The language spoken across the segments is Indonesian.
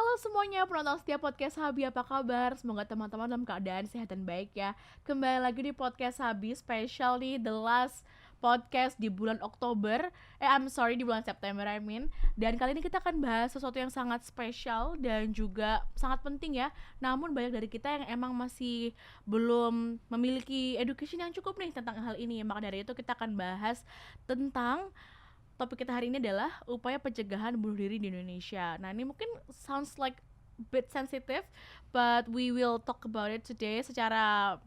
Halo semuanya penonton setiap podcast Habi, apa kabar? Semoga teman-teman dalam keadaan sehat dan baik ya. Kembali lagi di podcast Habi spesial nih, the last podcast di bulan Oktober. Di bulan September Dan kali ini kita akan bahas sesuatu yang sangat spesial dan juga sangat penting ya. Namun banyak dari kita yang emang masih belum memiliki education yang cukup nih tentang hal ini. Maka dari itu kita akan bahas tentang topik kita hari ini adalah upaya pencegahan bunuh diri di Indonesia. Nah, ini mungkin sounds like bit sensitive, but we will talk about it today secara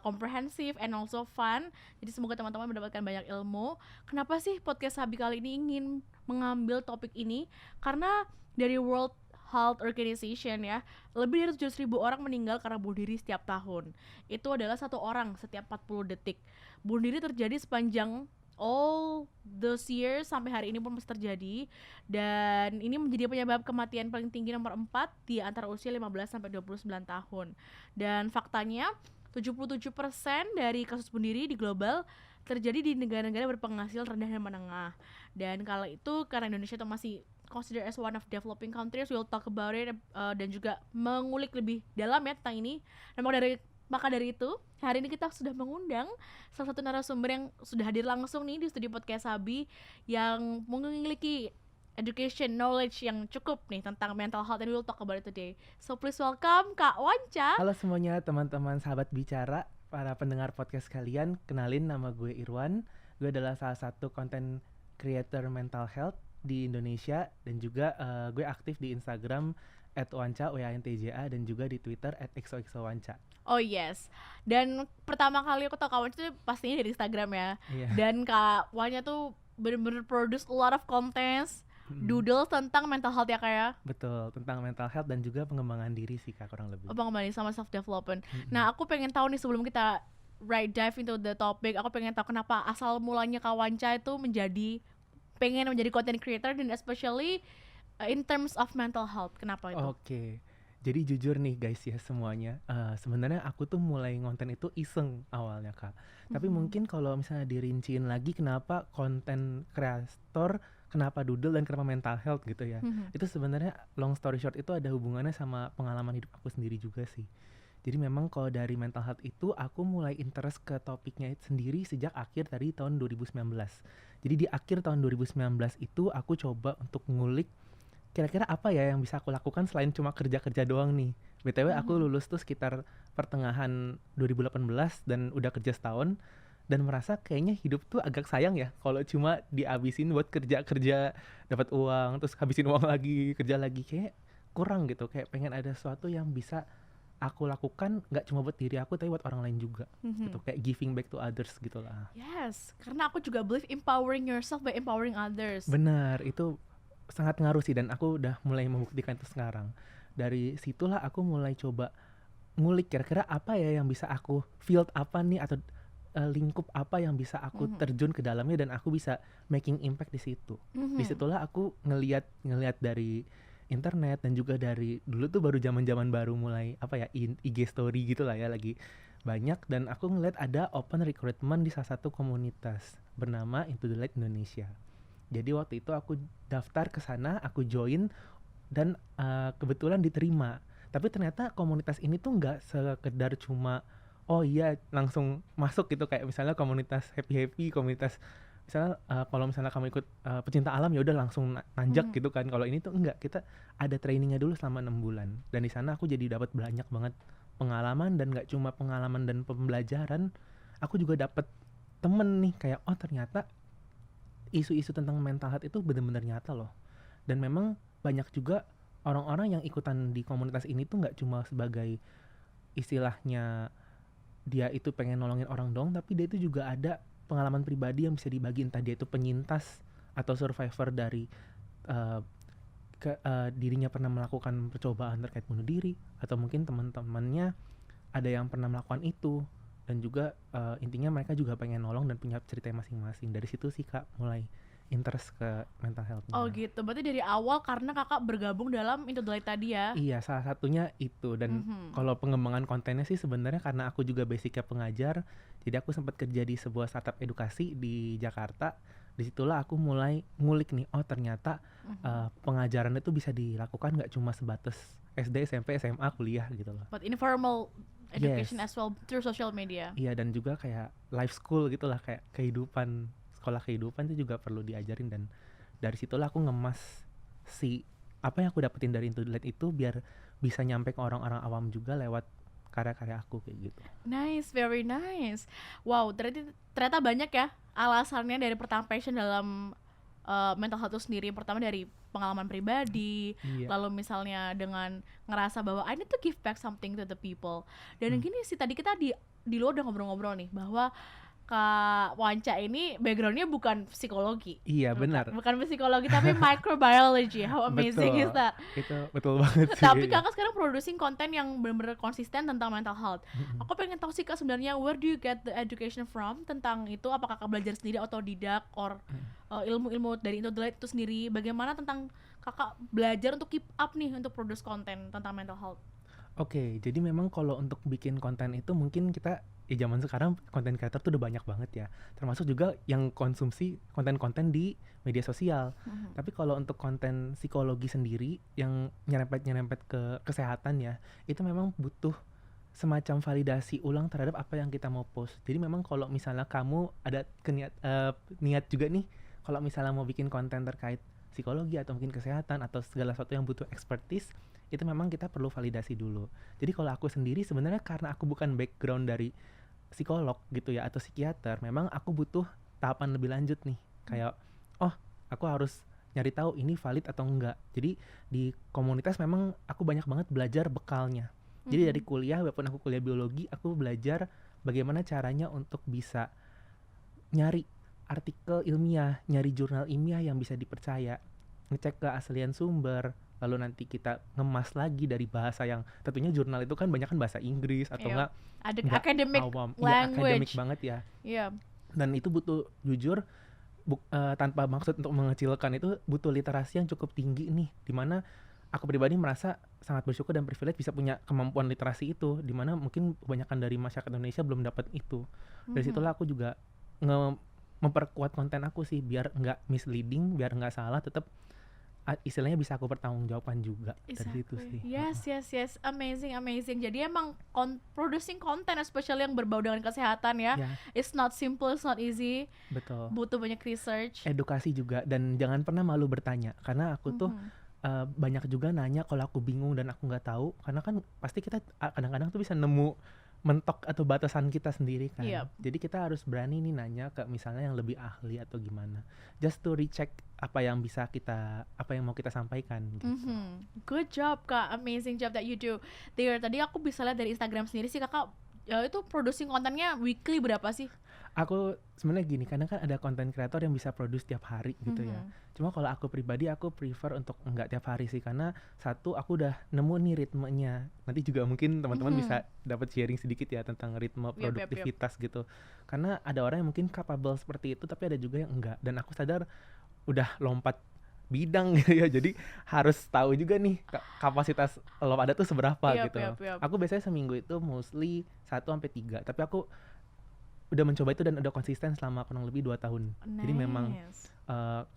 komprehensif and also fun. Jadi semoga teman-teman mendapatkan banyak ilmu. Kenapa sih podcast Habi kali ini ingin mengambil topik ini? Karena dari World Health Organization ya, lebih dari 700.000 orang meninggal karena bunuh diri setiap tahun. Itu adalah 1 orang setiap 40 detik. Bunuh diri terjadi sepanjang all those years sampai hari ini pun masih terjadi, dan ini menjadi penyebab kematian paling tinggi nomor 4 di antara usia 15 sampai 29 tahun. Dan faktanya 77% dari kasus bunuh diri di global terjadi di negara-negara berpenghasilan rendah dan menengah. Dan kala itu karena Indonesia itu masih considered as one of developing countries, we'll talk about it dan juga mengulik lebih dalam ya tentang ini. Maka dari itu, hari ini kita sudah mengundang salah satu narasumber yang sudah hadir langsung nih di studio podcast Habi, yang memiliki education knowledge yang cukup nih tentang mental health, and we'll talk about it today. So please welcome Kak Wanca. Halo semuanya teman-teman sahabat bicara, para pendengar podcast kalian. Kenalin, nama gue Irwan. Gue adalah salah satu content creator mental health di Indonesia, dan juga gue aktif di Instagram @wanca WANTJA, dan juga di Twitter @xoxowanca. Oh yes. Dan pertama kali aku tahu Kak Wanca itu pastinya dari Instagram ya. Iya. Dan Kak Wanca tuh bener-bener produce a lot of contents, doodle tentang mental health ya Kak ya. Betul, tentang mental health dan juga pengembangan diri sih Kak, kurang lebih. Pengembangan sama self development. Nah, aku pengen tahu nih sebelum kita dive into the topic, aku pengen tahu kenapa asal mulanya Kak Wanca itu pengen menjadi content creator, dan especially in terms of mental health. Kenapa itu? Oke. Jadi jujur nih guys ya semuanya, sebenarnya aku tuh mulai ngonten itu iseng awalnya Kak. Tapi mungkin kalau misalnya dirinciin lagi kenapa konten kreator, kenapa doodle, dan kenapa mental health gitu ya. Itu sebenarnya long story short itu ada hubungannya sama pengalaman hidup aku sendiri juga sih. Jadi memang kalau dari mental health itu aku mulai interest ke topiknya sendiri sejak akhir dari tahun 2019. Jadi di akhir tahun 2019 itu aku coba untuk ngulik kira-kira apa ya yang bisa aku lakukan selain cuma kerja-kerja doang nih. BTW aku lulus tuh sekitar pertengahan 2018 dan udah kerja setahun, dan merasa kayaknya hidup tuh agak sayang ya kalau cuma dihabisin buat kerja-kerja dapat uang terus habisin uang lagi, kerja lagi. Kayak kurang gitu, kayak pengen ada sesuatu yang bisa aku lakukan nggak cuma buat diri aku tapi buat orang lain juga. Gitu, kayak giving back to others gitu lah. Yes, karena aku juga believe empowering yourself by empowering others. Benar, itu sangat ngaruh sih, dan aku udah mulai membuktikan itu sekarang. Dari situlah aku mulai coba ngulik kira-kira apa ya yang bisa aku field apa nih, atau lingkup apa yang bisa aku terjun ke dalamnya dan aku bisa making impact di situ. Disitulah aku ngelihat dari internet, dan juga dari dulu tuh baru zaman baru mulai IG story gitu lah ya, lagi banyak, dan aku ngeliat ada open recruitment di salah satu komunitas bernama Into the Light Indonesia. Jadi waktu itu aku daftar ke sana, aku join, dan kebetulan diterima. Tapi ternyata komunitas ini tuh nggak sekedar cuma oh iya langsung masuk gitu, kayak misalnya komunitas happy, komunitas misalnya kalau misalnya kamu ikut pecinta alam ya udah langsung nanjak gitu kan. Kalau ini tuh enggak, kita ada trainingnya dulu selama 6 bulan. Dan di sana aku jadi dapat banyak banget pengalaman, dan nggak cuma pengalaman dan pembelajaran, aku juga dapat temen nih, kayak oh ternyata isu-isu tentang mental health itu benar-benar nyata loh. Dan memang banyak juga orang-orang yang ikutan di komunitas ini tuh nggak cuma sebagai istilahnya dia itu pengen nolongin orang dong, tapi dia itu juga ada pengalaman pribadi yang bisa dibagi, entah dia itu penyintas atau survivor dari dirinya pernah melakukan percobaan terkait bunuh diri, atau mungkin teman-temannya ada yang pernah melakukan itu. Dan juga intinya mereka juga pengen nolong dan punya cerita masing-masing. Dari situ sih Kak mulai interest ke mental health-nya. Oh gitu, berarti dari awal karena kakak bergabung dalam Into the Light tadi ya? Iya, salah satunya itu. Dan kalau pengembangan kontennya sih sebenarnya karena aku juga basicnya pengajar, jadi aku sempat kerja di sebuah startup edukasi di Jakarta, Disitulah aku mulai ngulik nih, oh ternyata pengajaran itu bisa dilakukan nggak cuma sebatas SD, SMP, SMA, kuliah gitu loh. But informal education Yes, as well through social media. iya, dan juga kayak life school gitulah, kayak kehidupan, sekolah kehidupan itu juga perlu diajarin. Dan dari situlah aku ngemas si apa yang aku dapetin dari Into the Light itu biar bisa nyampe ke orang-orang awam juga lewat karya-karya aku kayak gitu. Nice, very nice. Wow, ternyata banyak ya alasannya dari pertama passion dalam mental health itu sendiri. Pertama dari pengalaman pribadi, Iya. lalu misalnya dengan ngerasa bahwa I need to give back something to the people. Dan gini sih, tadi kita di luar udah ngobrol-ngobrol nih bahwa Kak Wanca ini backgroundnya bukan psikologi. Iya, benar. Bukan psikologi tapi microbiology. How amazing is Betul. that? Itu betul banget sih. Tapi Iya. kakak sekarang producing konten yang benar-benar konsisten tentang mental health. Aku pengen tahu sih kak, sebenarnya where do you get the education from tentang itu? Apakah kakak belajar sendiri, otodidak, or ilmu-ilmu dari Into the Light itu sendiri? Bagaimana tentang kakak belajar untuk keep up nih untuk produce konten tentang mental health? Oke, jadi memang kalau untuk bikin konten itu mungkin kita zaman sekarang konten creator tuh udah banyak banget ya. Termasuk juga yang konsumsi konten-konten di media sosial. Tapi kalau untuk konten psikologi sendiri yang nyerempet-nyerempet ke kesehatan ya, itu memang butuh semacam validasi ulang terhadap apa yang kita mau post. Jadi memang kalau misalnya kamu ada niat juga nih, kalau misalnya mau bikin konten terkait psikologi atau mungkin kesehatan atau segala sesuatu yang butuh expertise, itu memang kita perlu validasi dulu. Jadi kalau aku sendiri sebenarnya karena aku bukan background dari psikolog gitu ya atau psikiater, memang aku butuh tahapan lebih lanjut nih. Kayak oh, aku harus nyari tahu ini valid atau enggak. Jadi di komunitas memang aku banyak banget belajar bekalnya. Jadi dari kuliah, walaupun aku kuliah biologi, aku belajar bagaimana caranya untuk bisa nyari artikel ilmiah, nyari jurnal ilmiah yang bisa dipercaya, ngecek keaslian sumber, lalu nanti kita ngemas lagi dari bahasa yang tentunya jurnal itu kan banyak kan bahasa Inggris atau Iya. enggak Academic awam, iya akademik language. banget ya. Iya. Dan itu butuh jujur tanpa maksud untuk mengecilkan, itu butuh literasi yang cukup tinggi nih, dimana aku pribadi merasa sangat bersyukur dan privilege bisa punya kemampuan literasi itu, dimana mungkin kebanyakan dari masyarakat Indonesia belum dapat itu. Dari situlah aku juga memperkuat konten aku sih biar nggak misleading, biar nggak salah, tetap istilahnya bisa aku pertanggungjawabkan juga. Dari situ sih. Yes, amazing. Jadi emang producing content especially yang berbau dengan kesehatan ya, Ya, it's not simple, it's not easy, betul. butuh banyak research. Edukasi juga, dan jangan pernah malu bertanya, karena aku tuh banyak juga nanya kalau aku bingung dan aku nggak tahu, karena kan pasti kita kadang-kadang tuh bisa nemu mentok atau batasan kita sendiri kan. Yep. Jadi kita harus berani nih nanya ke misalnya yang lebih ahli atau gimana, just to recheck apa yang mau kita sampaikan gitu. Good job kak, amazing job that you do there. Tadi aku bisa lihat dari Instagram sendiri sih kakak itu producing kontennya weekly berapa sih? Aku sebenarnya gini, karena kan ada konten kreator yang bisa produce tiap hari gitu ya. Cuma kalau aku pribadi, aku prefer untuk enggak tiap hari sih, karena satu, aku udah nemu nih ritmenya. Nanti juga mungkin teman-teman bisa dapat sharing sedikit ya tentang ritme produktivitas gitu. Karena ada orang yang mungkin capable seperti itu, tapi ada juga yang enggak. Dan aku sadar udah lompat bidang gitu ya, jadi harus tahu juga nih kapasitas lo ada tuh seberapa gitu. Aku biasanya seminggu itu mostly 1-3, tapi aku udah mencoba itu dan udah konsisten selama kurang lebih 2 tahun. Nice. Jadi memang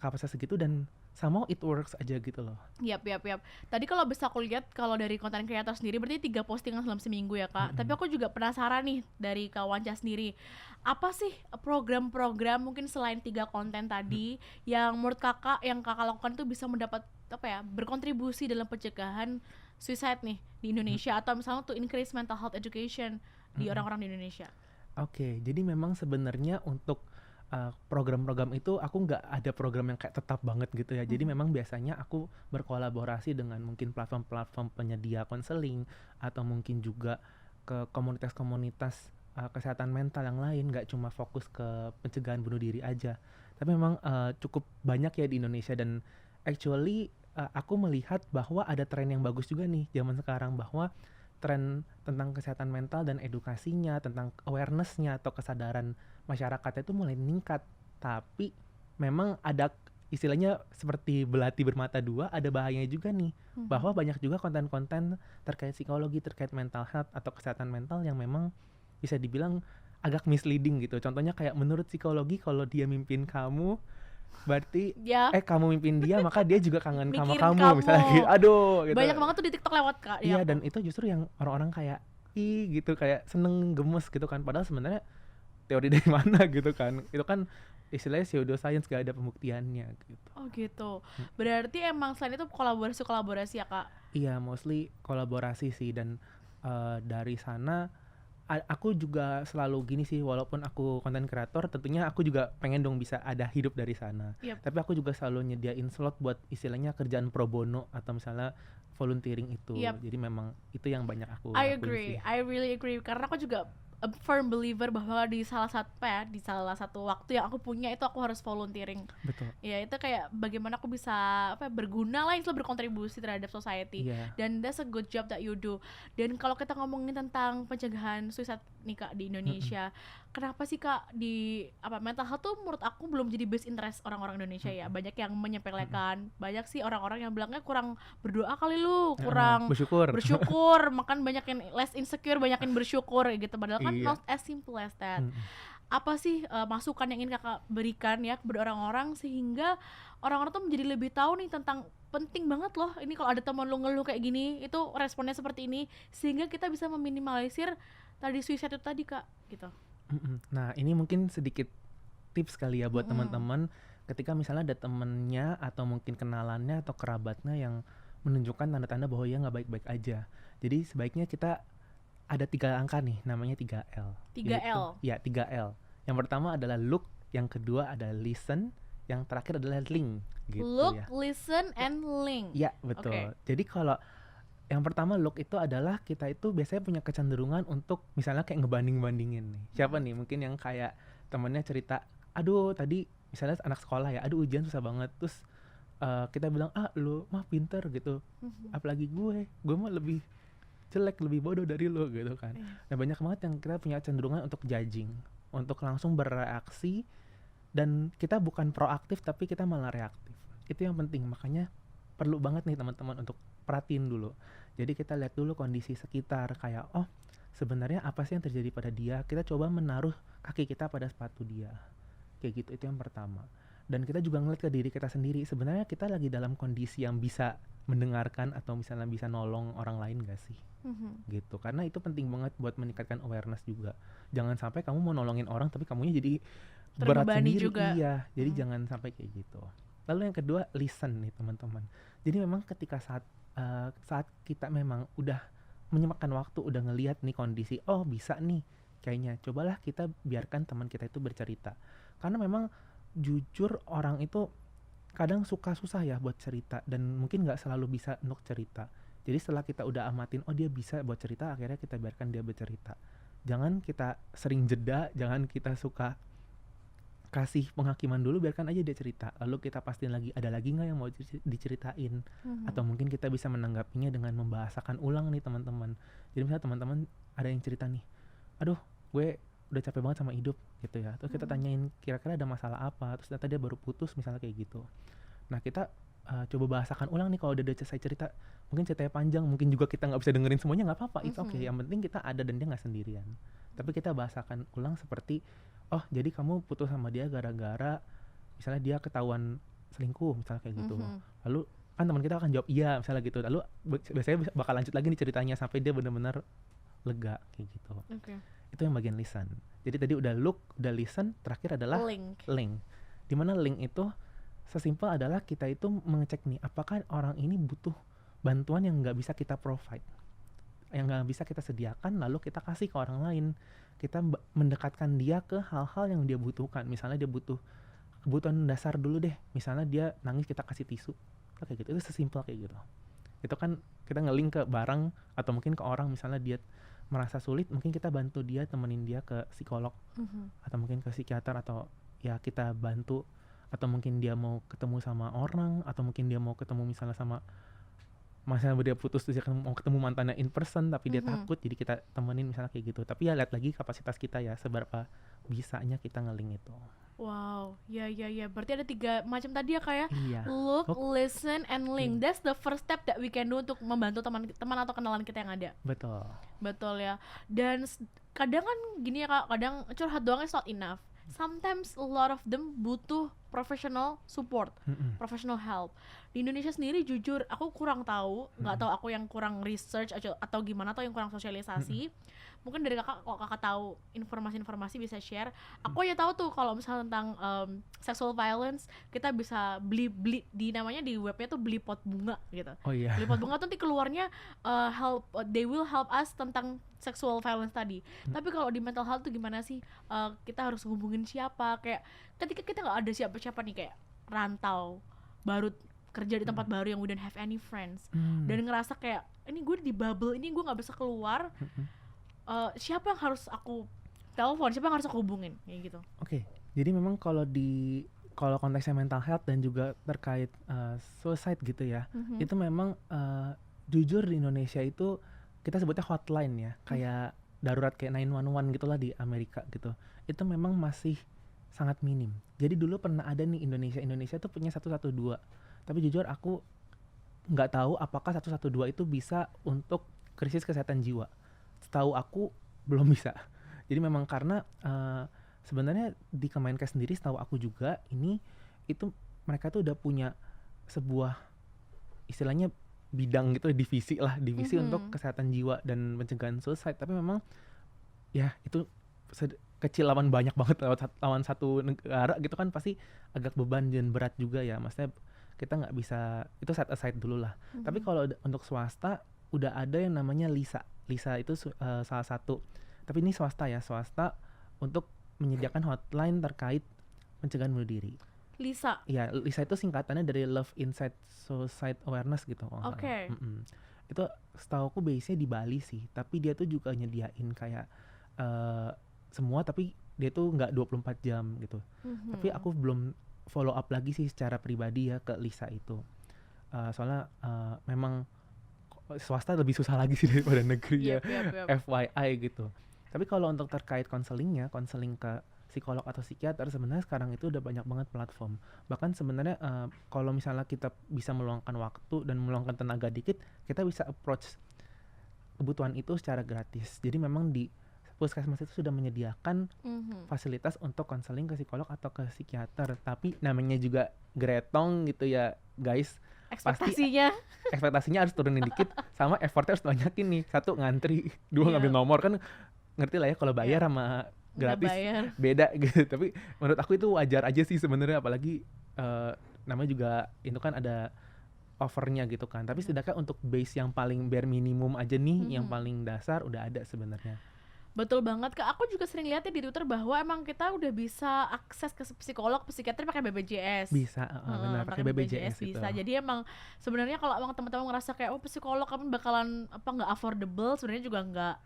kapasitas segitu dan somehow it works aja gitu loh. Yap. Tadi kalau bisa aku lihat, kalau dari konten kreator sendiri berarti 3 postingan dalam seminggu ya kak. Tapi aku juga penasaran nih dari Kak Wanca sendiri, apa sih program-program mungkin selain 3 konten tadi yang menurut kakak, yang kakak lakukan tuh bisa mendapat berkontribusi dalam pencegahan suicide nih di Indonesia, atau misalnya to increase mental health education di orang-orang di Indonesia? Oke, jadi memang sebenarnya untuk program-program itu aku nggak ada program yang kayak tetap banget gitu ya. Jadi memang biasanya aku berkolaborasi dengan mungkin platform-platform penyedia konseling, atau mungkin juga ke komunitas-komunitas kesehatan mental yang lain, nggak cuma fokus ke pencegahan bunuh diri aja. Tapi memang cukup banyak ya di Indonesia, dan actually aku melihat bahwa ada tren yang bagus juga nih zaman sekarang, bahwa tren tentang kesehatan mental dan edukasinya, tentang awareness-nya atau kesadaran masyarakatnya itu mulai meningkat. Tapi memang ada istilahnya seperti belati bermata dua, ada bahayanya juga nih, bahwa banyak juga konten-konten terkait psikologi, terkait mental health atau kesehatan mental yang memang bisa dibilang agak misleading gitu. Contohnya kayak menurut psikologi, kalau dia mimpin kamu berarti Ya, kamu mimpin dia maka dia juga kangen sama mikirin kamu misalnya kamu. gitu. Aduh gitu. Banyak banget tuh di TikTok lewat Kak. Iya, Ya, dan itu justru yang orang-orang kayak gitu, kayak seneng gemes gitu kan, padahal sebenarnya teori dari mana gitu kan, itu kan istilahnya pseudoscience, gak ada pembuktiannya gitu. oh gitu. Berarti emang selain itu kolaborasi ya Kak? Iya, mostly kolaborasi sih, dan dari sana aku juga selalu gini sih, walaupun aku konten kreator tentunya aku juga pengen dong bisa ada hidup dari sana. Yep. Tapi aku juga selalu nyediain slot buat istilahnya kerjaan pro bono atau misalnya volunteering itu. Yep. Jadi memang itu yang banyak aku I lakuin agree, sih. I really agree karena aku juga a firm believer bahwa di salah satu waktu yang aku punya itu aku harus volunteering. Betul. Ya itu kayak bagaimana aku bisa berguna lah, itu berkontribusi terhadap society. Iya. Dan that's a good job that you do. Dan kalau kita ngomongin tentang pencegahan suicide nih Kak di Indonesia, kenapa sih Kak di mental health tuh menurut aku belum jadi best interest orang-orang Indonesia ya. Banyak yang menyepelekan, banyak sih orang-orang yang bilangnya kurang berdoa kali lu, kurang bersyukur, makan banyak yang less insecure, banyak yang bersyukur gitu. Padahal kan Iya. not as simple as that. Apa sih masukan yang ingin Kakak berikan ya kepada orang-orang sehingga orang-orang tuh menjadi lebih tahu nih tentang penting banget loh ini kalau ada teman lu ngeluh kayak gini itu responnya seperti ini, sehingga kita bisa meminimalisir tadi suicide itu tadi Kak gitu. Nah ini mungkin sedikit tips kali ya buat teman-teman ketika misalnya ada temennya atau mungkin kenalannya atau kerabatnya yang menunjukkan tanda-tanda bahwa dia nggak baik-baik aja. Jadi sebaiknya kita ada 3 angka nih, namanya 3L. 3L? Ya, 3L. Yang pertama adalah look, yang kedua adalah listen, yang terakhir adalah link gitu. Look, ya. listen, and link. Ya, betul. Okay. Jadi kalau yang pertama look itu adalah kita itu biasanya punya kecenderungan untuk misalnya kayak ngebanding-bandingin nih. Siapa nih mungkin yang kayak temennya cerita, aduh tadi misalnya anak sekolah ya, aduh ujian susah banget. Terus kita bilang, lu mah pinter gitu. Apalagi gue mah lebih jelek, lebih bodoh dari lo gitu kan. Nah banyak banget yang kita punya cenderungan untuk judging, untuk langsung bereaksi, dan kita bukan proaktif tapi kita malah reaktif. Itu yang penting, makanya perlu banget nih teman-teman untuk perhatiin dulu. Jadi kita lihat dulu kondisi sekitar, kayak sebenarnya apa sih yang terjadi pada dia, kita coba menaruh kaki kita pada sepatu dia, kayak gitu. Itu yang pertama. Dan kita juga ngeliat ke diri kita sendiri, sebenarnya kita lagi dalam kondisi yang bisa mendengarkan atau misalnya bisa nolong orang lain gak sih, gitu. Karena itu penting banget buat meningkatkan awareness juga. Jangan sampai kamu mau nolongin orang tapi kamunya jadi berat sendiri juga. Iya, jadi jangan sampai kayak gitu. Lalu yang kedua, listen nih teman-teman. Jadi memang ketika saat kita memang udah menyempatkan waktu, udah ngelihat nih kondisi, bisa nih kayaknya, cobalah kita biarkan teman kita itu bercerita. Karena memang jujur orang itu kadang suka susah ya buat cerita, dan mungkin gak selalu bisa untuk cerita. Jadi setelah kita udah amatin, dia bisa buat cerita, akhirnya kita biarkan dia bercerita. Jangan kita sering jeda, jangan kita suka kasih penghakiman dulu, biarkan aja dia cerita. Lalu kita pastiin lagi, ada lagi gak yang mau diceritain. Atau mungkin kita bisa menanggapinya dengan membahasakan ulang nih teman-teman. Jadi misalnya teman-teman ada yang cerita nih, aduh gue udah capek banget sama hidup gitu ya. Terus kita tanyain kira-kira ada masalah apa, terus ternyata dia baru putus misalnya kayak gitu. Nah kita coba bahasakan ulang nih, kalau udah selesai cerita, mungkin ceritanya panjang, mungkin juga kita nggak bisa dengerin semuanya, nggak apa-apa, it's okay. Yang penting kita ada dan dia nggak sendirian. Tapi kita bahasakan ulang seperti, jadi kamu putus sama dia gara-gara misalnya dia ketahuan selingkuh misalnya kayak gitu. Lalu kan teman kita akan jawab iya misalnya gitu. Lalu biasanya bakal lanjut lagi nih ceritanya sampai dia benar-benar lega kayak gitu. Itu yang bagian listen. Jadi tadi udah look, udah listen, terakhir adalah link. Dimana link itu sesimpel adalah kita itu mengecek nih, apakah orang ini butuh bantuan yang nggak bisa kita provide, yang nggak bisa kita sediakan, lalu kita kasih ke orang lain. Kita mendekatkan dia ke hal-hal yang dia butuhkan. Misalnya dia butuh kebutuhan dasar dulu deh. Misalnya dia nangis, kita kasih tisu, kayak gitu. Itu sesimpel kayak gitu. Itu kan kita nge-link ke barang atau mungkin ke orang. Misalnya dia merasa sulit, mungkin kita bantu dia, temenin dia ke psikolog atau mungkin ke psikiater, atau ya kita bantu, atau mungkin dia mau ketemu sama orang, atau mungkin dia mau ketemu misalnya sama dia putus, terus dia mau ketemu mantannya in person tapi dia takut, jadi kita temenin misalnya kayak gitu. Tapi ya lihat lagi kapasitas kita ya, seberapa bisanya kita nge-link itu. Wow, ya. Berarti ada 3 macam tadi ya Kak ya? Iya. Look, listen, and link. That's the first step that we can do untuk membantu teman atau kenalan kita yang ada. Betul. Betul ya. Dan kadang kan gini ya Kak, kadang curhat doang is not enough. sometimes a lot of them butuh professional support, Mm-mm. professional help. Di Indonesia sendiri jujur aku kurang tahu, nggak tahu aku yang kurang research atau gimana, atau yang kurang sosialisasi. Mungkin dari kakak, kalau kakak tahu informasi-informasi bisa share. Aku ya tahu tuh kalau misalnya tentang sexual violence, kita bisa beli di namanya di webnya tuh beli pot bunga gitu. Oh iya. Beli pot bunga tuh nanti keluarnya they will help us tentang sexual violence tadi. Tapi kalau di mental health tuh gimana sih? Kita harus hubungin siapa? Kayak ketika kita nggak ada siapa-siapa nih, kayak rantau, baru kerja di tempat baru yang we don't have any friends, dan ngerasa kayak ini gue di bubble ini, gue nggak bisa keluar. Siapa yang harus aku telepon? Siapa yang harus aku hubungin? Kayak gitu. Oke. Jadi memang kalau konteksnya mental health dan juga terkait suicide gitu ya, itu memang jujur di Indonesia itu kita sebutnya hotline ya, kayak darurat kayak 911 gitulah di Amerika gitu. Itu memang masih sangat minim. Jadi dulu pernah ada nih Indonesia tuh punya 112. Tapi jujur aku nggak tahu apakah 112 itu bisa untuk krisis kesehatan jiwa. Setahu aku belum bisa. Jadi memang karena sebenarnya di Kemenkes sendiri, setahu aku juga itu mereka tuh udah punya sebuah istilahnya bidang gitu, divisi untuk kesehatan jiwa dan pencegahan suicide. Tapi memang ya itu kecil lawan banyak banget, lawan satu negara gitu kan, pasti agak beban dan berat juga ya. Maksudnya kita nggak bisa, itu set aside dulu lah. Tapi kalau untuk swasta udah ada yang namanya LISA itu salah satu, tapi ini swasta untuk menyediakan hotline terkait pencegahan bunuh diri. LISA. Iya, LISA itu singkatannya dari Love Inside Suicide Awareness gitu. Oke. Itu setahu aku base-nya di Bali sih, tapi dia tuh juga nyediain kayak semua, tapi dia tuh nggak 24 jam gitu. Tapi aku belum follow up lagi sih secara pribadi ya ke LISA itu. Soalnya memang swasta lebih susah lagi sih daripada negeri ya. Yep. FYI gitu. Tapi kalau untuk terkait konseling ke psikolog atau psikiater, sebenarnya sekarang itu udah banyak banget platform. Bahkan sebenarnya kalau misalnya kita bisa meluangkan waktu dan meluangkan tenaga dikit, kita bisa approach kebutuhan itu secara gratis. Jadi memang di puskesmas itu sudah menyediakan fasilitas untuk konseling ke psikolog atau ke psikiater. Tapi namanya juga gretong gitu ya guys. Ekspektasinya harus turunin dikit, sama effortnya harus banyakin nih. 1 ngantri, 2 ngambil nomor, kan ngerti lah ya kalau bayar sama gratis beda gitu. Tapi menurut aku itu wajar aja sih sebenarnya, apalagi namanya juga itu kan ada offernya gitu kan. Tapi setidaknya untuk base yang paling bare minimum aja nih, yang paling dasar udah ada sebenarnya. Betul banget Kak, aku juga sering lihat ya di Twitter bahwa emang kita udah bisa akses ke psikolog, psikiater pakai BPJS. Bisa, benar, pakai BPJS bisa. gitu. Jadi emang sebenarnya kalau emang teman-teman ngerasa kayak psikolog kamu bakalan nggak affordable, sebenarnya juga nggak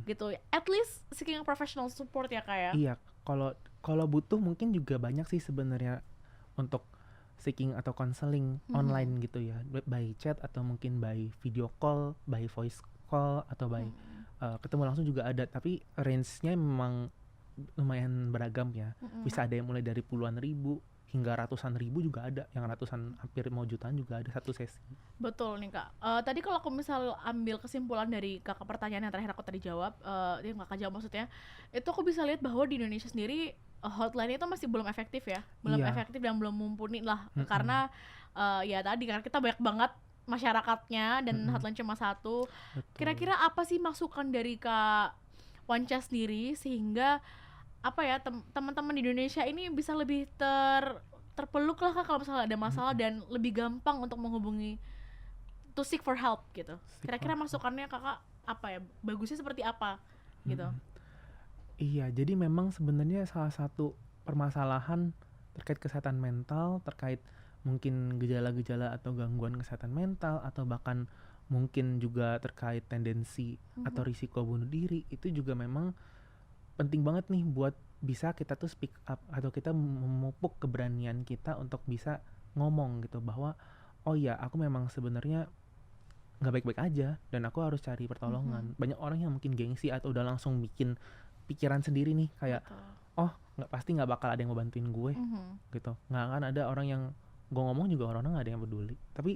gitu. At least seeking professional support ya Kak ya. Iya, kalau butuh mungkin juga banyak sih sebenarnya untuk seeking atau counseling online gitu ya, by chat atau mungkin by video call, by voice call atau by ketemu langsung juga ada. Tapi range-nya memang lumayan beragam ya. Bisa ada yang mulai dari puluhan ribu hingga ratusan ribu juga ada, yang ratusan hampir mau jutaan juga ada satu sesi. Betul nih Kak. Tadi kalau aku misal ambil kesimpulan dari kakak pertanyaan yang terakhir aku tadi jawab, yang kakak jawab maksudnya, itu aku bisa lihat bahwa di Indonesia sendiri hotline itu masih belum efektif ya, efektif dan belum mumpuni lah, karena ya tadi karena kita banyak banget masyarakatnya dan hotline cuma 1. Kira-kira apa sih masukan dari Kak Wanca sendiri sehingga apa ya teman-teman di Indonesia ini bisa lebih terpeluk lah Kak kalau misalnya ada masalah dan lebih gampang untuk menghubungi, to seek for help gitu. Kira-kira masukannya Kakak apa ya, bagusnya seperti apa gitu? Iya, jadi memang sebenarnya salah satu permasalahan terkait kesehatan mental, terkait mungkin gejala-gejala atau gangguan kesehatan mental, atau bahkan mungkin juga terkait tendensi atau risiko bunuh diri, itu juga memang penting banget nih buat bisa kita tuh speak up atau kita memupuk keberanian kita untuk bisa ngomong gitu, bahwa oh ya aku memang sebenarnya nggak baik-baik aja dan aku harus cari pertolongan. Banyak orang yang mungkin gengsi atau udah langsung bikin pikiran sendiri nih kayak pasti nggak bakal ada yang mau bantuin gue gitu, nggak akan ada orang yang gue ngomong juga orang-orang nggak ada yang peduli. Tapi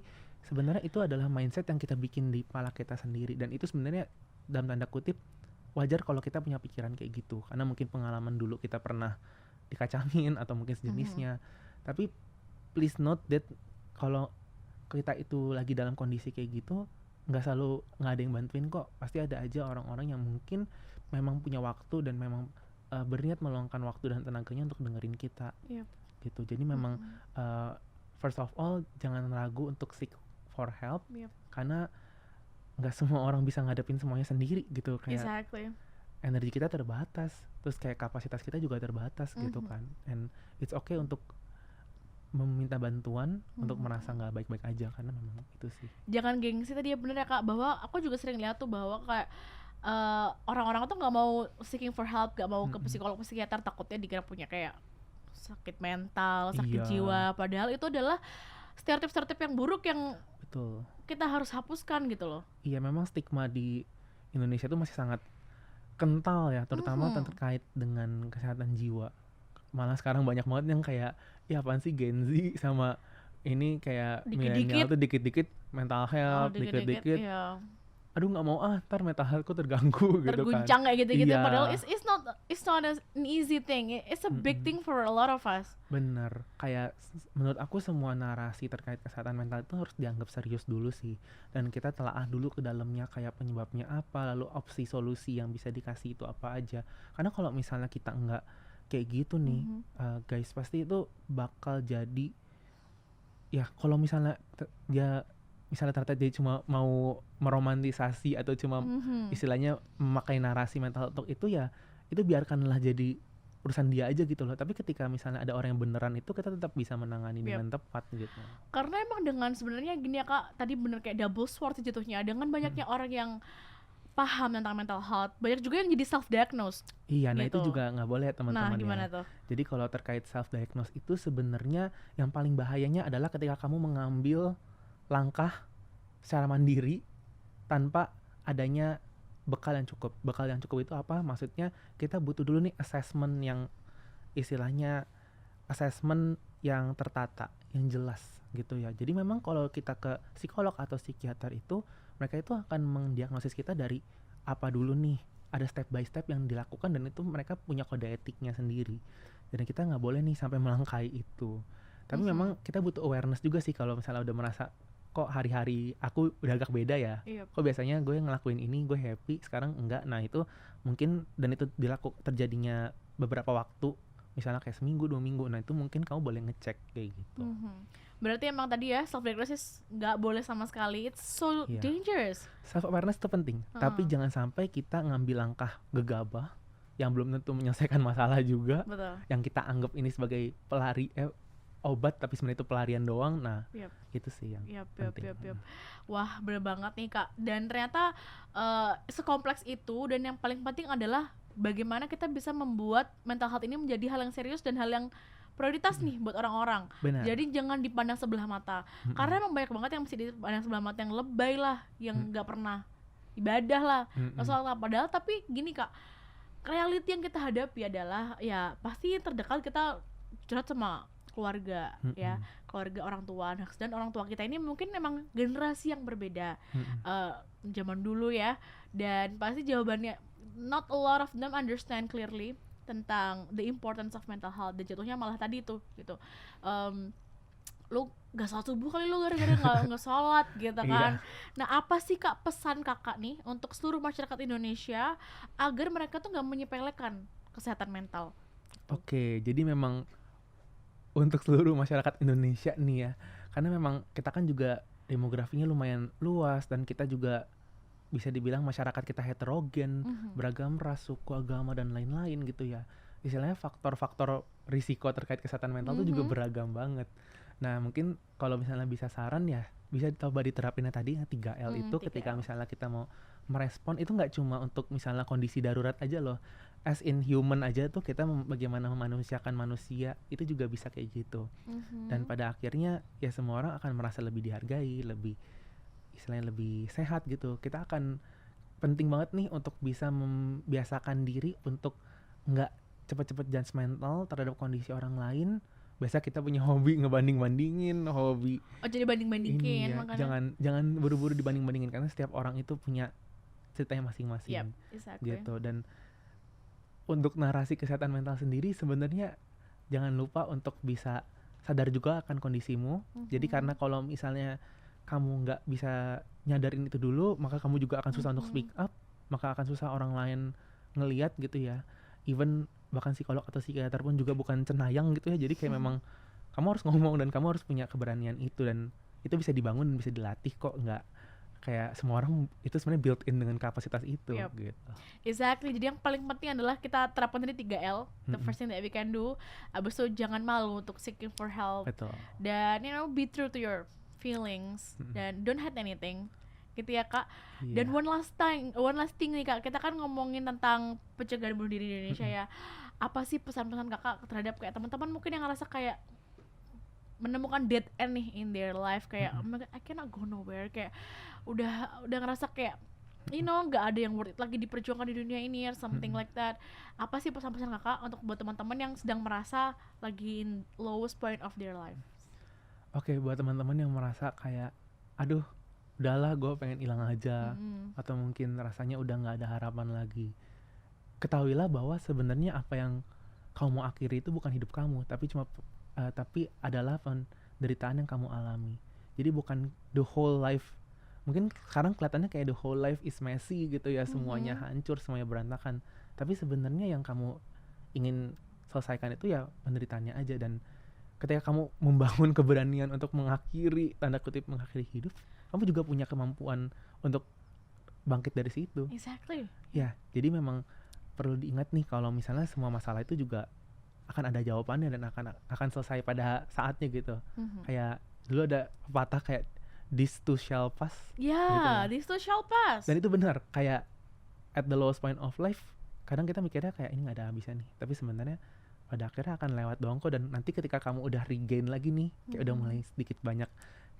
sebenarnya itu adalah mindset yang kita bikin di kepala kita sendiri, dan itu sebenarnya dalam tanda kutip wajar kalau kita punya pikiran kayak gitu, karena mungkin pengalaman dulu kita pernah dikacangin atau mungkin sejenisnya. Tapi please note that kalau kita itu lagi dalam kondisi kayak gitu, nggak ada yang bantuin kok. Pasti ada aja orang-orang yang mungkin memang punya waktu dan memang berniat meluangkan waktu dan tenaganya untuk dengerin kita. Yep. Gitu. Jadi memang first of all jangan ragu untuk seek for help. Yep. Karena nggak semua orang bisa ngadepin semuanya sendiri gitu. Kayak Exactly. energi kita terbatas, terus kayak kapasitas kita juga terbatas gitu kan. And it's okay untuk meminta bantuan untuk merasa nggak baik-baik aja, karena memang itu sih. Jangan gengsi, tadi ya bener ya Kak, bahwa aku juga sering lihat tuh bahwa kayak orang-orang tuh nggak mau seeking for help, nggak mau ke psikolog psikiater, takutnya dikira punya kayak sakit mental, sakit Iya. jiwa, padahal itu adalah stereotip yang buruk yang Betul. kita harus hapuskan gitu loh. Iya, memang stigma di Indonesia tuh masih sangat kental ya, terutama terkait dengan kesehatan jiwa. Malah sekarang banyak banget yang kayak, ya apaan sih Gen Z sama ini kayak milenial tuh dikit-dikit mental health, dikit-dikit ya. Aduh nggak mau ntar mental healthku terganggu gitu kan. Terguncang kayak gitu-gitu, Iya. padahal it's not an easy thing, it's a big thing for a lot of us. Bener, kayak menurut aku semua narasi terkait kesehatan mental itu harus dianggap serius dulu sih. Dan kita telaah dulu ke dalamnya, kayak penyebabnya apa, lalu opsi solusi yang bisa dikasih itu apa aja. Karena kalau misalnya kita nggak kayak gitu nih, guys, pasti itu bakal jadi, ya kalau misalnya ternyata dia cuma mau meromantisasi atau cuma istilahnya memakai narasi mental talk itu, ya itu biarkanlah jadi urusan dia aja gitu loh. Tapi ketika misalnya ada orang yang beneran, itu kita tetap bisa menangani dengan tepat gitu. Karena emang dengan sebenarnya gini ya Kak, tadi bener kayak double sword jatuhnya, dengan banyaknya orang yang paham tentang mental health, banyak juga yang jadi self-diagnose. Iya, nah gitu. itu juga nggak boleh teman-teman. Nah, gimana tuh? Jadi kalau terkait self-diagnose itu sebenarnya yang paling bahayanya adalah ketika kamu mengambil langkah secara mandiri tanpa adanya bekal yang cukup. Bekal yang cukup itu apa? Maksudnya kita butuh dulu nih assessment yang istilahnya assessment yang tertata, yang jelas gitu ya. Jadi memang kalau kita ke psikolog atau psikiater itu, mereka itu akan mendiagnosis kita dari apa dulu nih. Ada step by step yang dilakukan dan itu mereka punya kode etiknya sendiri. Dan kita nggak boleh nih sampai melangkahi itu. Tapi memang kita butuh awareness juga sih kalau misalnya udah merasa kok hari-hari aku udah agak beda ya. Kok biasanya gue ngelakuin ini gue happy, sekarang enggak. Nah itu mungkin, dan itu terjadinya beberapa waktu, misalnya kayak seminggu 2 minggu, nah itu mungkin kamu boleh ngecek kayak gitu. Berarti emang tadi ya self diagnosis nggak boleh sama sekali, it's so dangerous. Self awareness itu penting, tapi jangan sampai kita ngambil langkah gegabah yang belum tentu menyelesaikan masalah juga. Betul. Yang kita anggap ini sebagai obat, tapi sebenarnya itu pelarian doang. Nah itu sih yang penting. Wah, bener banget nih Kak. Dan ternyata sekompleks itu, dan yang paling penting adalah bagaimana kita bisa membuat mental health ini menjadi hal yang serius dan hal yang prioritas nih buat orang-orang. Benar. Jadi jangan dipandang sebelah mata. Karena emang banyak banget yang mesti dipandang sebelah mata, yang lebay lah, yang nggak pernah ibadah lah, soal apa. Padahal tapi gini Kak, reality yang kita hadapi adalah ya pasti terdekat kita curhat sama keluarga, ya keluarga, orang tua. Nah, dan orang tua kita ini mungkin memang generasi yang berbeda zaman dulu ya, dan pasti jawabannya not a lot of them understand clearly tentang the importance of mental health, dan jatuhnya malah tadi itu gitu, lu gak sholat subuh kali lu gara-gara nggak sholat gitu kan. Nah apa sih Kak pesan Kakak nih untuk seluruh masyarakat Indonesia agar mereka tuh nggak menyepelekan kesehatan mental? Oke, jadi memang untuk seluruh masyarakat Indonesia nih ya, karena memang kita kan juga demografinya lumayan luas, dan kita juga bisa dibilang masyarakat kita heterogen, beragam ras, suku, agama, dan lain-lain gitu ya. Istilahnya faktor-faktor risiko terkait kesehatan mental tuh juga beragam banget. Nah mungkin kalau misalnya bisa saran ya, bisa coba diterapinnya tadi 3L itu. Ketika misalnya kita mau merespon, itu nggak cuma untuk misalnya kondisi darurat aja loh, as in human aja tuh kita bagaimana memanusiakan manusia, itu juga bisa kayak gitu. Dan pada akhirnya ya semua orang akan merasa lebih dihargai, lebih istilahnya lebih sehat gitu. Kita akan penting banget nih untuk bisa membiasakan diri untuk nggak cepet-cepet judgmental terhadap kondisi orang lain. Biasa kita punya hobi ngebanding-bandingin, hobi jadi banding-bandingin ya. Makanya Jangan buru-buru dibanding-bandingin, karena setiap orang itu punya ceritanya masing-masing. exactly. Gitu. Dan untuk narasi kesehatan mental sendiri sebenarnya jangan lupa untuk bisa sadar juga akan kondisimu. Jadi karena kalau misalnya kamu nggak bisa nyadarin itu dulu, maka kamu juga akan susah untuk speak up, maka akan susah orang lain ngelihat gitu ya. Even bahkan psikolog atau psikiater pun juga bukan cenayang gitu ya. Jadi kayak memang kamu harus ngomong dan kamu harus punya keberanian itu, dan itu bisa dibangun dan bisa dilatih kok, nggak kayak semua orang itu sebenarnya built in dengan kapasitas itu gitu. Exactly. Jadi yang paling penting adalah kita terapkan tadi 3L. The first thing that we can do. Abis itu jangan malu untuk seeking for help. Betul. Dan be true to your feelings. Dan don't hide anything. Gitu ya Kak. Iya. Dan one last thing nih Kak. Kita kan ngomongin tentang pencegahan bunuh diri di Indonesia ya. Apa sih pesan-pesan Kakak terhadap kayak teman-teman mungkin yang ngerasa kayak menemukan dead end nih in their life, kayak oh my God, I cannot go nowhere, kayak udah ngerasa kayak nggak ada yang worth it lagi diperjuangkan di dunia ini or something like that. Apa sih pesan-pesan Kakak untuk buat teman-teman yang sedang merasa lagi in lowest point of their life? Oke, buat teman-teman yang merasa kayak aduh udahlah gue pengen hilang aja, atau mungkin rasanya udah nggak ada harapan lagi, ketahuilah bahwa sebenarnya apa yang kamu mau akhiri itu bukan hidup kamu, tapi adalah penderitaan yang kamu alami. Jadi bukan the whole life. Mungkin sekarang kelihatannya kayak the whole life is messy gitu ya, semuanya hancur, semuanya berantakan. Tapi sebenarnya yang kamu ingin selesaikan itu ya penderitaannya aja. Dan ketika kamu membangun keberanian untuk mengakhiri, tanda kutip mengakhiri hidup, kamu juga punya kemampuan untuk bangkit dari situ. Exactly. Ya, jadi memang perlu diingat nih kalau misalnya semua masalah itu juga akan ada jawabannya dan akan selesai pada saatnya gitu. Kayak dulu ada pepatah kayak this too shall pass. Yeah, gitu. This too shall pass. Dan itu benar, kayak at the lowest point of life kadang kita mikirnya kayak ini nggak ada habisnya nih, tapi sebenarnya pada akhirnya akan lewat doang kok. Dan nanti ketika kamu udah regain lagi nih, kayak udah mulai sedikit banyak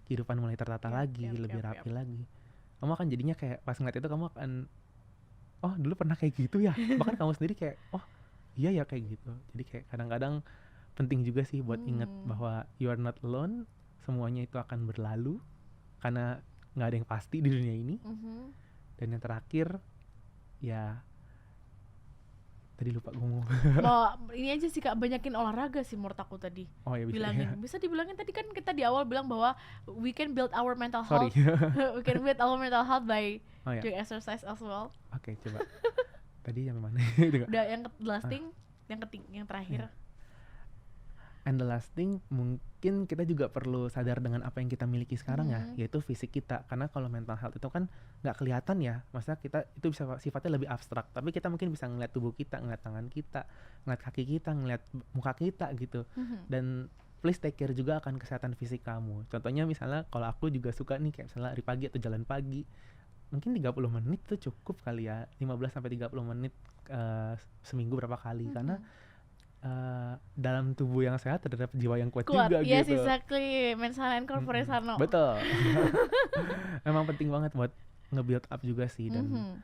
kehidupan mulai tertata lagi, lebih rapi lagi, kamu akan jadinya kayak pas ngeliat itu kamu akan oh dulu pernah kayak gitu ya. Bahkan kamu sendiri kayak oh iya ya kayak gitu. Jadi kayak kadang-kadang penting juga sih buat ingat bahwa you are not alone, semuanya itu akan berlalu karena nggak ada yang pasti di dunia ini. Dan yang terakhir ya tadi lupa ngomong. Ini aja sih Kak, banyakin olahraga sih menurut aku tadi. Oh ya bisa. Bilangin, bisa dibilangin tadi kan kita di awal bilang bahwa we can build our mental Sorry. health. We can build our mental health by doing exercise as well. Oke, coba. Tadi yang mana? Udah yang last thing, yang terakhir. And the last thing, mungkin kita juga perlu sadar dengan apa yang kita miliki sekarang ya, yaitu fisik kita. Karena kalau mental health itu kan nggak kelihatan ya, maksudnya kita itu bisa sifatnya lebih abstrak. Tapi kita mungkin bisa ngeliat tubuh kita, ngeliat tangan kita, ngeliat kaki kita, ngeliat muka kita gitu. Dan please take care juga akan kesehatan fisik kamu. Contohnya misalnya kalau aku juga suka nih kayak misalnya lari pagi atau jalan pagi. Mungkin 30 menit tuh cukup kali ya, 15-30 menit seminggu berapa kali. Karena dalam tubuh yang sehat terhadap jiwa yang kuat juga yes, gitu. Yes, exactly. Mensana and corpore sano. Betul. Memang penting banget buat nge-build up juga sih. Dan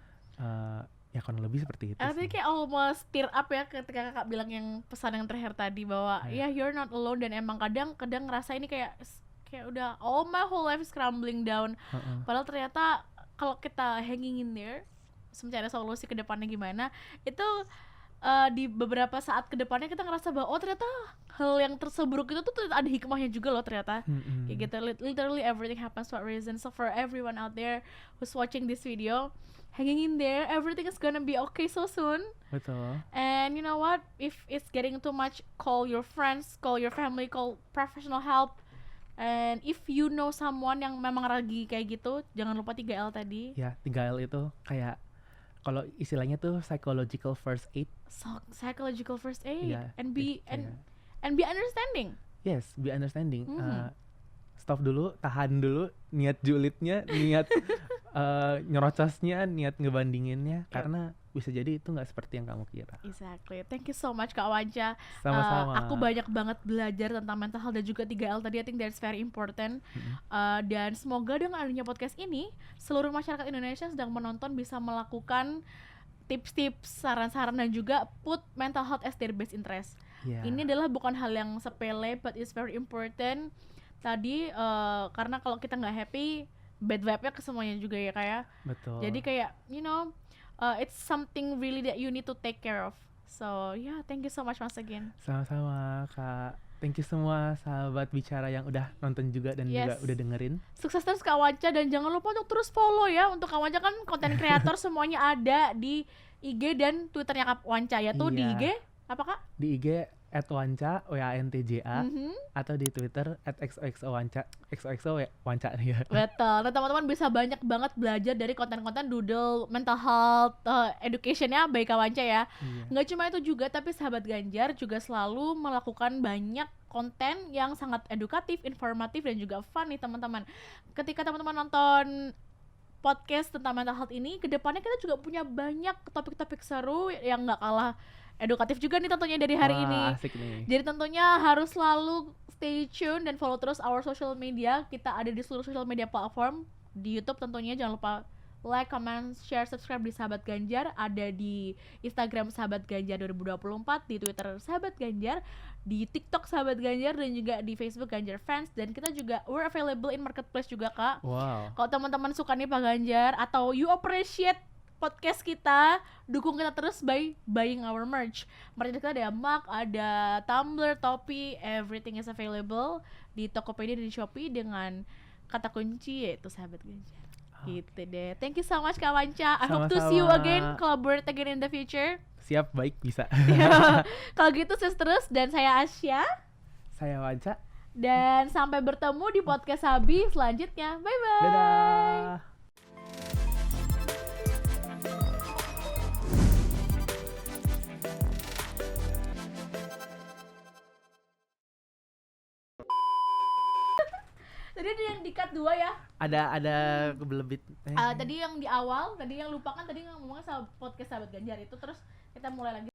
ya kurang lebih seperti itu. Artinya kayak almost tear up ya ketika Kakak bilang yang pesan yang terakhir tadi bahwa you're not alone. Dan emang kadang ngerasa ini kayak udah my whole life is crumbling down. Padahal ternyata kalau kita hanging in there, mencari solusi ke depannya gimana, itu di beberapa saat ke depannya kita ngerasa bahwa ternyata hal yang terseburuk itu tuh ada hikmahnya juga loh ternyata. Kayak gitu, literally everything happens for a reason. So for everyone out there who's watching this video, hanging in there, everything is gonna be okay so soon. Betul. And you know what, if it's getting too much, call your friends, call your family, call professional help. And if you know someone yang memang lagi kayak gitu, jangan lupa 3L tadi. Ya, 3L itu kayak kalau istilahnya tuh psychological first aid. Psychological first aid. Yeah, and be understanding. Yes, be understanding. Stop dulu, tahan dulu niat julidnya, niat nyerocosnya, niat ngebandinginnya, karena bisa jadi itu nggak seperti yang kamu kira. Exactly. Thank you so much Kak Wanca. Sama-sama. Aku banyak banget belajar tentang mental health dan juga 3L tadi. I think that's very important. Dan semoga dengan adanya podcast ini, seluruh masyarakat Indonesia yang sedang menonton bisa melakukan tips-tips, saran-saran dan juga put mental health as their best interest. Ini adalah bukan hal yang sepele, but it's very important. Tadi karena kalau kita nggak happy, bad vibe-nya ke semuanya juga ya kayak. Betul. Jadi kayak it's something really that you need to take care of So yeah, thank you so much once again. Sama-sama Kak. Thank you semua sahabat bicara yang udah nonton juga dan juga Yes. udah dengerin. Sukses terus Kak Wanca, dan jangan lupa untuk terus follow ya. Untuk Kak Wanca kan konten kreator semuanya ada di IG dan Twitternya Kak Wanca ya. Tuh di Iya. IG apa Kak? Di IG @wanca WANTJA Mhm. atau di Twitter @xoxowanca wanca ya. Betul. Nah, teman-teman bisa banyak banget belajar dari konten-konten doodle mental health educationnya baik Kak Wanca ya. Iya. Nggak cuma itu juga, tapi sahabat Ganjar juga selalu melakukan banyak konten yang sangat edukatif, informatif, dan juga fun nih teman-teman. Ketika teman-teman nonton podcast tentang mental health ini, kedepannya kita juga punya banyak topik-topik seru yang nggak kalah edukatif juga nih tentunya dari hari Wah, ini. asik nih. Jadi tentunya harus selalu stay tune dan follow terus our social media. Kita ada di seluruh social media platform. Di YouTube tentunya jangan lupa like, comment, share, subscribe di Sahabat Ganjar. Ada di Instagram Sahabat Ganjar 2024, di Twitter Sahabat Ganjar, di TikTok Sahabat Ganjar, dan juga di Facebook Ganjar Fans. Dan kita juga we're available in marketplace juga Kak. Wow. Kalau teman-teman suka nih Pak Ganjar atau you appreciate podcast kita, dukung kita terus by buying our merch. Merch kita ada mug, ada tumbler, topi, everything is available di Tokopedia dan di Shopee dengan kata kunci yaitu Sahabat Ganjar. Gitu deh. Thank you so much Kak Wanca. I hope to see you Sama-sama. again, collaborate again in the future. Siap, baik, bisa. Kalau gitu sukses terus, dan saya Asya, Saya Wanca. dan sampai bertemu di podcast Sabi selanjutnya. Bye bye. Dadah. Tadi ada yang di cut 2 ya. Ada kebelebit. Tadi yang di awal, tadi yang lupakan, tadi ngomongnya sama podcast Sahabat Ganjar itu, terus kita mulai lagi